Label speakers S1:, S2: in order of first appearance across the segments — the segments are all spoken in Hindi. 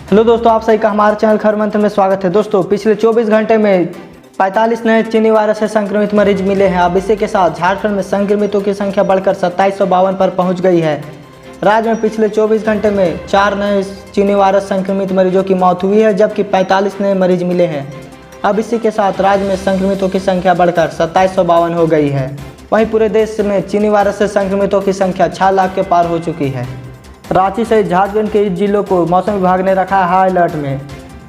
S1: हेलो दोस्तों, आप सभी का हमारे चैनल खबर मंत्र में स्वागत है। दोस्तों, पिछले 24 घंटे में 45 नए चीनी वायरस से संक्रमित मरीज मिले हैं। अब इसी के साथ झारखंड में संक्रमितों की संख्या बढ़कर 2752 पर पहुंच गई है। राज्य में पिछले 24 घंटे में 4 नए चीनी वायरस संक्रमित मरीजों की मौत हुई है, जबकि 45 नए मरीज मिले हैं। अब इसी के साथ राज्य में संक्रमितों की संख्या बढ़कर 2752 हो गई है। वहीं पूरे देश में चीनी वायरस से संक्रमितों की संख्या 6 लाख के पार हो चुकी है। रांची सहित झारखंड के 20 जिलों को मौसम विभाग ने रखा है हाई अलर्ट में।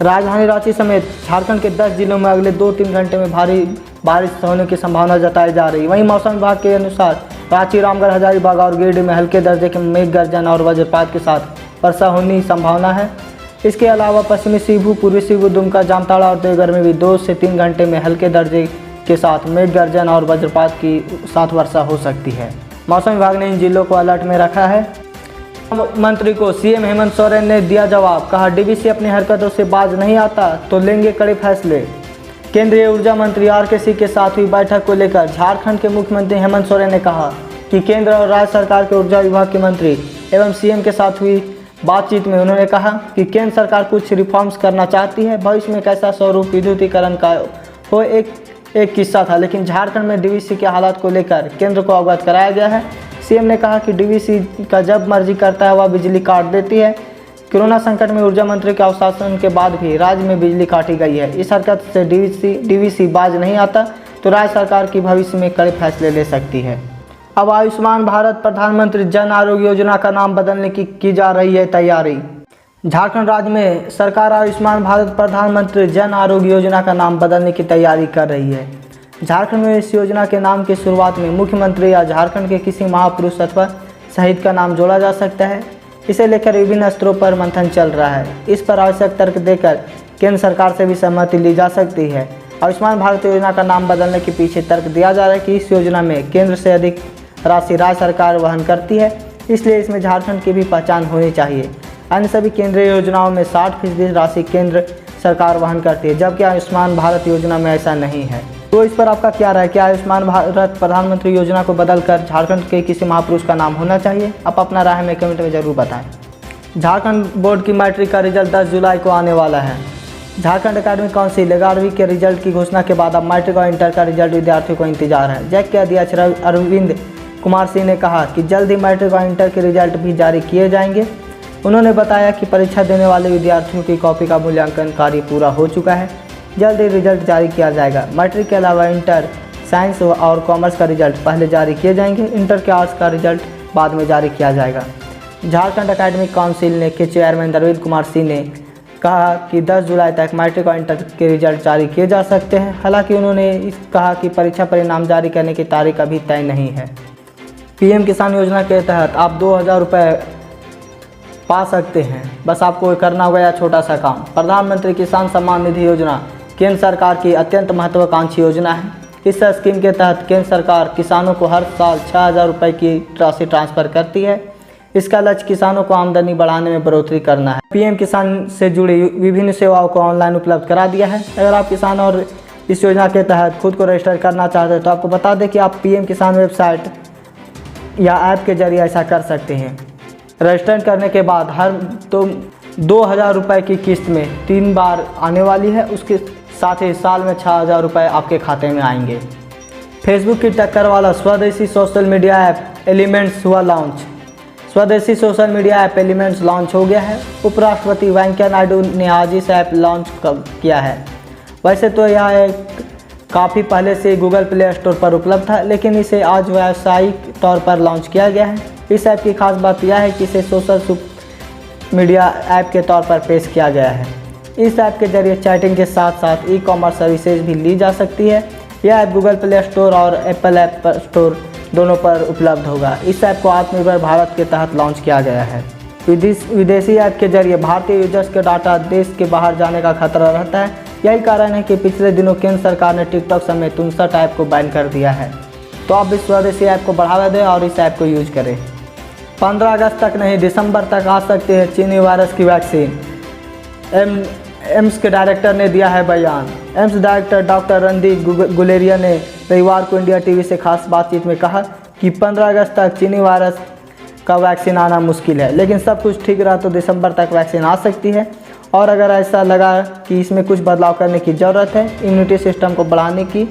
S1: राजधानी रांची समेत झारखंड के 10 जिलों में अगले 2-3 घंटे में भारी बारिश होने की संभावना जताई जा रही है। वहीं मौसम विभाग के अनुसार रांची, रामगढ़, हजारीबाग और गिरिडीह में हल्के दर्जे के मेघ गर्जन और वज्रपात के साथ वर्षा होने की संभावना है। इसके अलावा पश्चिमी सिंहभूम, पूर्वी सिंहभूम, दुमका, जामताड़ा और देवघर में भी 2 से 3 घंटे में हल्के दर्जे के साथ मेघ गर्जन और वज्रपात की साथ वर्षा हो सकती है। मौसम विभाग ने इन जिलों को अलर्ट में रखा है। मंत्री को सीएम हेमंत सोरेन ने दिया जवाब, कहा डीवीसी अपनी हरकतों से बाज नहीं आता तो लेंगे कड़े फैसले। केंद्रीय ऊर्जा मंत्री आर.के. सिंह के साथ हुई बैठक को लेकर झारखंड के मुख्यमंत्री हेमंत सोरेन ने कहा कि केंद्र और राज्य सरकार के ऊर्जा विभाग के मंत्री एवं सीएम के साथ हुई बातचीत में उन्होंने कहा कि केंद्र सरकार कुछ रिफॉर्म्स करना चाहती है। भविष्य में कैसा स्वरूप विद्युतीकरण का हो एक किस्सा था, लेकिन झारखंड में डीवीसी के हालात को लेकर केंद्र को अवगत कराया गया है। सीएम ने कहा कि डीवीसी का जब मर्जी करता है वह बिजली काट देती है। कोरोना संकट में ऊर्जा मंत्री के अवशासन के बाद भी राज्य में बिजली काटी गई है। इस हरकत से डीवीसी बाज नहीं आता तो राज्य सरकार की भविष्य में कड़े फैसले ले सकती है। अब आयुष्मान भारत प्रधानमंत्री जन आरोग्य योजना का नाम बदलने की जा रही है तैयारी। झारखंड राज्य में सरकार आयुष्मान भारत प्रधानमंत्री जन आरोग्य योजना का नाम बदलने की तैयारी कर रही है। झारखंड में इस योजना के नाम की शुरुआत में मुख्यमंत्री या झारखंड के किसी महापुरुष अथवा शहीद का नाम जोड़ा जा सकता है। इसे लेकर विभिन्न स्तरों पर मंथन चल रहा है। इस पर आवश्यक तर्क देकर केंद्र सरकार से भी सहमति ली जा सकती है। आयुष्मान भारत योजना का नाम बदलने के पीछे तर्क दिया जा रहा है कि इस योजना में केंद्र से अधिक राशि राज्य सरकार वहन करती है, इसलिए इसमें झारखंड की भी पहचान होनी चाहिए। अन्य सभी केंद्रीय योजनाओं में 60% राशि केंद्र सरकार वहन करती है, जबकि आयुष्मान भारत योजना में ऐसा नहीं है। तो इस पर आपका क्या राय है? क्या आयुष्मान भारत प्रधानमंत्री योजना को बदलकर झारखंड के किसी महापुरुष का नाम होना चाहिए? आप अपना राय हमें कमेंट में ज़रूर बताएं। झारखंड बोर्ड की मैट्रिक का रिजल्ट 10 जुलाई को आने वाला है। झारखंड एकेडमिक काउंसिल 11वीं के रिजल्ट की घोषणा के बाद अब मैट्रिक और इंटर का रिजल्ट विद्यार्थियों को इंतजार है। जैक के अध्यक्ष अरविंद कुमार सिंह ने कहा कि जल्द ही मैट्रिक और इंटर के रिजल्ट भी जारी किए जाएंगे। उन्होंने बताया कि परीक्षा देने वाले विद्यार्थियों की कॉपी का मूल्यांकन कार्य पूरा हो चुका है। जल्द ही रिजल्ट जारी किया जाएगा। मैट्रिक के अलावा इंटर, साइंस और कॉमर्स का रिजल्ट पहले जारी किए जाएंगे। इंटर के आर्ट्स का रिजल्ट बाद में जारी किया जाएगा। झारखंड एकेडमिक काउंसिल के चेयरमैन अरविंद कुमार सिंह ने कहा कि 10 जुलाई तक मैट्रिक और इंटर के रिजल्ट जारी किए जा सकते हैं। हालांकि उन्होंने कहा कि परीक्षा परिणाम जारी करने की तारीख अभी तय नहीं है। पीएम किसान योजना के तहत आप 2000 रुपये पा सकते हैं। बस आपको करना होगा यह छोटा सा काम। प्रधानमंत्री किसान सम्मान निधि योजना केंद्र सरकार की अत्यंत महत्वाकांक्षी योजना है। इस स्कीम के तहत केंद्र सरकार किसानों को हर साल 6000 रुपये की राशि ट्रांसफ़र करती है। इसका लक्ष्य किसानों को आमदनी बढ़ाने में बढ़ोतरी करना है। पीएम किसान से जुड़ी विभिन्न सेवाओं को ऑनलाइन उपलब्ध करा दिया है। अगर आप किसान और इस योजना के तहत खुद को रजिस्टर करना चाहते हैं तो आपको बता दें कि आप पीएम किसान वेबसाइट या ऐप के जरिए ऐसा कर सकते हैं। रजिस्टर करने के बाद हर 2000 रुपये की किस्त में 3 बार आने वाली है। उसके साथ ही साल में 6000 रुपये आपके खाते में आएंगे। फेसबुक की टक्कर वाला स्वदेशी सोशल मीडिया ऐप एलिमेंट्स हुआ लॉन्च। स्वदेशी social media app elements launch हो गया है। उपराष्ट्रपति वेंकैया नायडू ने आज इस ऐप लॉन्च किया है। वैसे तो यह एक काफ़ी पहले से गूगल प्ले स्टोर पर उपलब्ध था, लेकिन इसे आज व्यावसायिक तौर पर लॉन्च किया गया है। इस ऐप की खास बात यह है कि इसे सोशल मीडिया ऐप के तौर पर पेश किया गया है। इस ऐप के जरिए चैटिंग के साथ साथ ई-कॉमर्स सर्विसेज भी ली जा सकती है। यह ऐप गूगल प्ले स्टोर और एप्पल ऐप स्टोर दोनों पर उपलब्ध होगा। इस ऐप को आत्मनिर्भर भारत के तहत लॉन्च किया गया है। विदेशी ऐप के जरिए भारतीय यूजर्स के डाटा देश के बाहर जाने का खतरा रहता है। यही कारण है कि पिछले दिनों केंद्र सरकार ने टिकटॉक समेत 59 ऐप को बैन कर दिया है। तो आप इस स्वदेशी ऐप को बढ़ावा दें और इस ऐप को यूज करें। 15 अगस्त तक नहीं, दिसंबर तक आ सकती है चीनी वायरस की वैक्सीन। एम्स के डायरेक्टर ने दिया है बयान। AIIMS director doctor Randeep Guleria ने रविवार को इंडिया टीवी से खास बातचीत में कहा कि 15 अगस्त तक चीनी वायरस का वैक्सीन आना मुश्किल है, लेकिन सब कुछ ठीक रहा तो दिसंबर तक वैक्सीन आ सकती है। और अगर ऐसा लगा कि इसमें कुछ बदलाव करने की ज़रूरत है इम्यूनिटी सिस्टम को बढ़ाने की,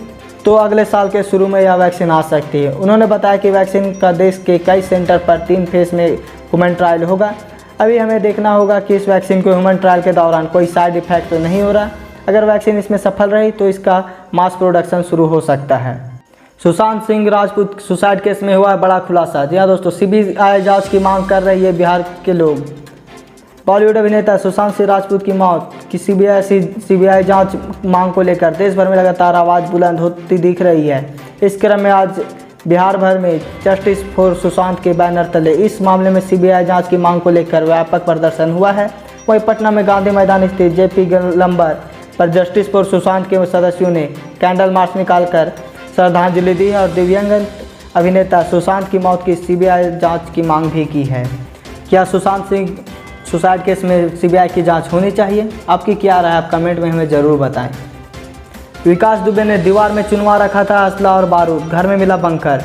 S1: तो अगले साल के शुरू में यह वैक्सीन आ सकती है। उन्होंने बताया कि वैक्सीन का देश के कई सेंटर पर 3 फेज़ में ह्यूमन ट्रायल होगा। अभी हमें देखना होगा कि इस वैक्सीन को ह्यूमन ट्रायल के दौरान कोई साइड इफ़ेक्ट तो नहीं हो रहा। अगर वैक्सीन इसमें सफल रही तो इसका मास प्रोडक्शन शुरू हो सकता है। सुशांत सिंह राजपूत सुसाइड केस में हुआ है बड़ा खुलासा। जी हाँ दोस्तों, सीबीआई जांच की मांग कर रही है बिहार के लोग। बॉलीवुड अभिनेता सुशांत सिंह राजपूत की मौत की सीबीआई जांच मांग को लेकर देश भर में लगातार आवाज़ बुलंद होती दिख रही है। इस क्रम में आज बिहार भर में जस्टिस फॉर सुशांत के बैनर तले इस मामले में सीबीआई जांच की मांग को लेकर व्यापक प्रदर्शन हुआ है। वहीं पटना में गांधी मैदान स्थित जेपी गोलंबर पर जस्टिस फॉर सुशांत के सदस्यों ने कैंडल मार्च निकालकर श्रद्धांजलि दी है और दिव्यांग अभिनेता सुशांत की मौत की सीबीआई जांच की मांग भी की है। क्या सुशांत सिंह सुसाइड केस में सीबीआई की जांच होनी चाहिए? आपकी क्या राय है? आप कमेंट में हमें ज़रूर बताएं। विकास दुबे ने दीवार में चुनवा रखा था असला और बारूद, घर में मिला बंकर।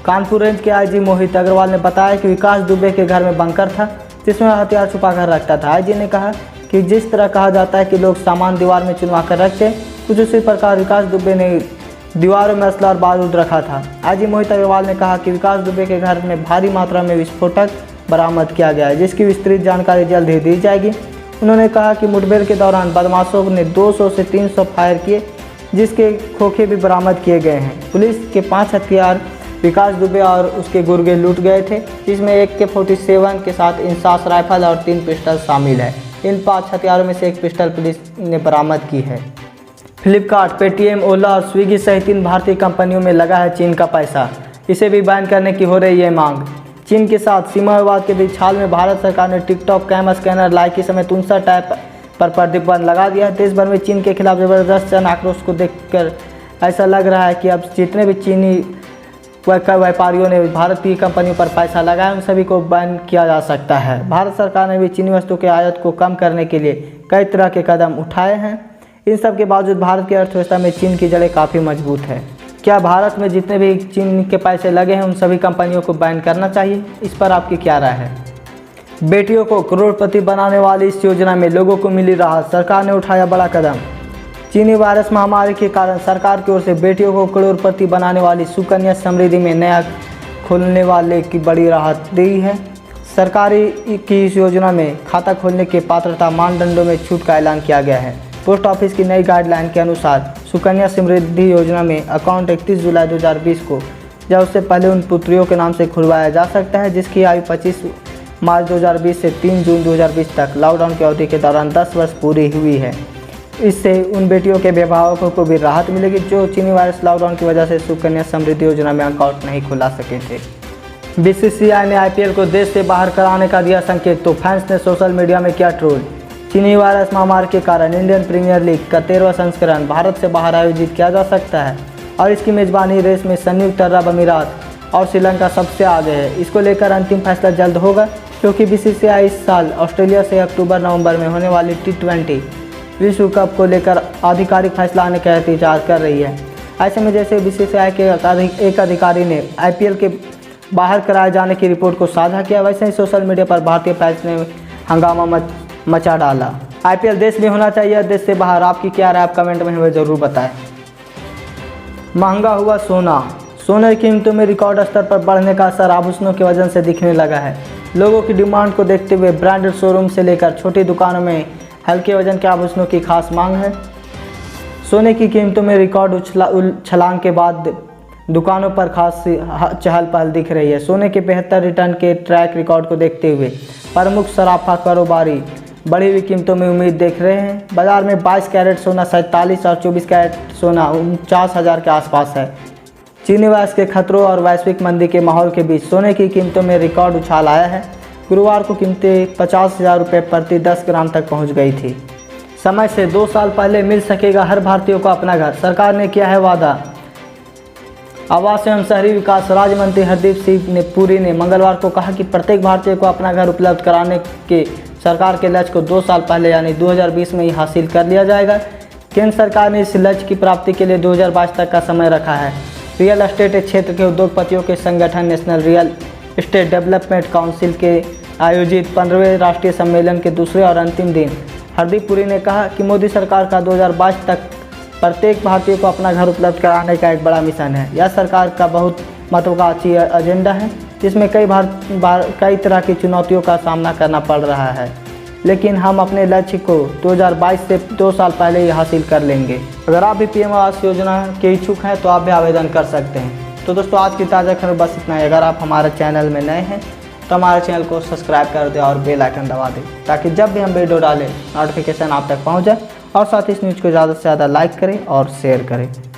S1: कानपुर रेंज के आईजी मोहित अग्रवाल ने बताया कि विकास दुबे के घर में बंकर था जिसमें हथियार छुपा कर रखता था। आईजी ने कहा कि जिस तरह कहा जाता है कि लोग सामान दीवार में चुनवा कर रखते, कुछ उसी प्रकार विकास दुबे ने दीवारों में असला और बारूद रखा था। आईजी मोहित अग्रवाल ने कहा कि विकास दुबे के घर में भारी मात्रा में विस्फोटक बरामद किया गया है जिसकी विस्तृत जानकारी जल्द ही दी जाएगी। उन्होंने कहा कि मुठभेड़ के दौरान बदमाशों ने 200 से 300 फायर किए जिसके खोखे भी बरामद किए गए हैं। पुलिस के 5 हथियार विकास दुबे और उसके गुर्गे लूट गए थे जिसमें AK-47 के साथ इंसास राइफल और 3 पिस्टल शामिल है। इन 5 हथियारों में से एक पिस्टल पुलिस ने बरामद की है। फ्लिपकार्ट, पेटीएम, ओला और स्विगी सहित 3 भारतीय कंपनियों में लगा है चीन का पैसा। इसे भी बैन करने की हो रही है मांग। चीन के साथ सीमा विवाद के बीच हाल में भारत सरकार ने टिकटॉक, कैम स्कैनर, लाइकी समेत 59 टैप पर प्रतिबंध लगा दिया है। देश भर में चीन के खिलाफ जबरदस्त जन आक्रोश को देखकर ऐसा लग रहा है कि अब जितने भी चीनी व्यापारियों ने भारतीय कंपनियों पर पैसा लगाया उन सभी को बैन किया जा सकता है। भारत सरकार ने भी चीनी वस्तु के आयात को कम करने के लिए कई तरह के कदम उठाए हैं। इन सब के बावजूद भारत की अर्थव्यवस्था में चीन की जड़ें काफ़ी मजबूत है। क्या भारत में जितने भी चीन के पैसे लगे हैं उन सभी कंपनियों को बैन करना चाहिए? इस पर आपकी क्या राय है? बेटियों को करोड़पति बनाने वाली इस योजना में लोगों को मिली राहत, सरकार ने उठाया बड़ा कदम। चीनी वायरस महामारी के कारण सरकार की ओर से बेटियों को करोड़पति बनाने वाली सुकन्या समृद्धि में नया खोलने वाले की बड़ी राहत दी है। सरकारी की इस योजना में खाता खोलने के पात्रता मानदंडों में छूट का ऐलान किया गया है। पोस्ट ऑफिस की नई गाइडलाइन के अनुसार सुकन्या समृद्धि योजना में अकाउंट 31 जुलाई 2020 को या उससे पहले उन पुत्रियों के नाम से खुलवाया जा सकता है जिसकी आयु 25 मार्च 2020 से 3 जून 2020 तक लॉकडाउन की अवधि के दौरान 10 वर्ष पूरी हुई है। इससे उन बेटियों के अभिभावकों को भी राहत मिलेगी जो चीनी वायरस लॉकडाउन की वजह से सुकन्या समृद्धि योजना में अकाउंट नहीं खुला सके थे। BCCI ने IPL को देश से बाहर कराने का दिया संकेत तो फैंस ने सोशल मीडिया में किया ट्रोल। चीनी वायरस महामारी के कारण इंडियन प्रीमियर लीग का 13वां संस्करण भारत से बाहर आयोजित किया जा सकता है और इसकी मेजबानी रेस में संयुक्त अरब अमीरात और श्रीलंका सबसे आगे है। इसको लेकर अंतिम फैसला जल्द होगा क्योंकि BCCI इस साल ऑस्ट्रेलिया से अक्टूबर-नवंबर में होने वाली T20 विश्व कप को लेकर आधिकारिक फैसला आने का इंतजार कर रही है। ऐसे में जैसे BCCI के एक अधिकारी ने IPL के बाहर कराए जाने की रिपोर्ट को साझा किया, वैसे ही सोशल मीडिया पर भारतीय फैंस ने हंगामा मचा डाला। IPL देश में होना चाहिए, देश से बाहर। आपकी क्या राय? आप कमेंट में हमें ज़रूर बताएं। महंगा हुआ सोना, सोने की कीमतों में रिकॉर्ड स्तर पर बढ़ने का असर आभूषणों के वजन से दिखने लगा है। लोगों की डिमांड को देखते हुए ब्रांडेड शोरूम से लेकर छोटी दुकानों में हल्के वजन के आभूषणों की खास मांग है। सोने की कीमतों में रिकॉर्ड छलांग के बाद दुकानों पर खास चहल पहल दिख रही है। सोने के 72 रिटर्न के ट्रैक रिकॉर्ड को देखते हुए प्रमुख सराफा कारोबारी बढ़ी हुई कीमतों में उम्मीद देख रहे हैं। बाजार में 22 कैरेट सोना 47 और 24 कैरेट सोना 49,000 के आसपास है। चीनी वायरस के खतरों और वैश्विक मंदी के माहौल के बीच सोने की कीमतों में रिकॉर्ड उछाल आया है। गुरुवार को कीमतें 50,000 रुपये प्रति 10 ग्राम तक पहुंच गई थी। समय से 2 साल पहले मिल सकेगा हर भारतीय को अपना घर, सरकार ने किया है वादा। आवास एवं शहरी विकास राज्य मंत्री हरदीप सिंह पुरी ने मंगलवार को कहा कि प्रत्येक भारतीय को अपना घर उपलब्ध कराने के सरकार के लक्ष्य को 2 साल पहले यानी 2020 में ही हासिल कर लिया जाएगा। केंद्र सरकार ने इस लक्ष्य की प्राप्ति के लिए 2022 तक का समय रखा है। रियल एस्टेट क्षेत्र के उद्योगपतियों के संगठन national real estate development council के आयोजित 15वें राष्ट्रीय सम्मेलन के दूसरे और अंतिम दिन हरदीप पुरी ने कहा कि मोदी सरकार का 2022 तक प्रत्येक भारतीय को अपना घर उपलब्ध कराने का एक बड़ा मिशन है। यह सरकार का बहुत महत्वाकांक्षी एजेंडा है जिसमें कई तरह की चुनौतियों का सामना करना पड़ रहा है, लेकिन हम अपने लक्ष्य को 2022 से 2 साल पहले ही हासिल कर लेंगे। अगर आप भी पीएम आवास योजना के इच्छुक हैं तो आप भी आवेदन कर सकते हैं। तो दोस्तों आज की ताज़ा खबर बस इतना ही। अगर आप हमारे चैनल में नए हैं तो हमारे चैनल को सब्सक्राइब कर दें और बेल आइकन दबा दें ताकि जब भी हम वीडियो डालें नोटिफिकेशन आप तक पहुँच जाए, और साथ ही इस न्यूज़ को ज़्यादा से ज़्यादा लाइक करें और शेयर करें।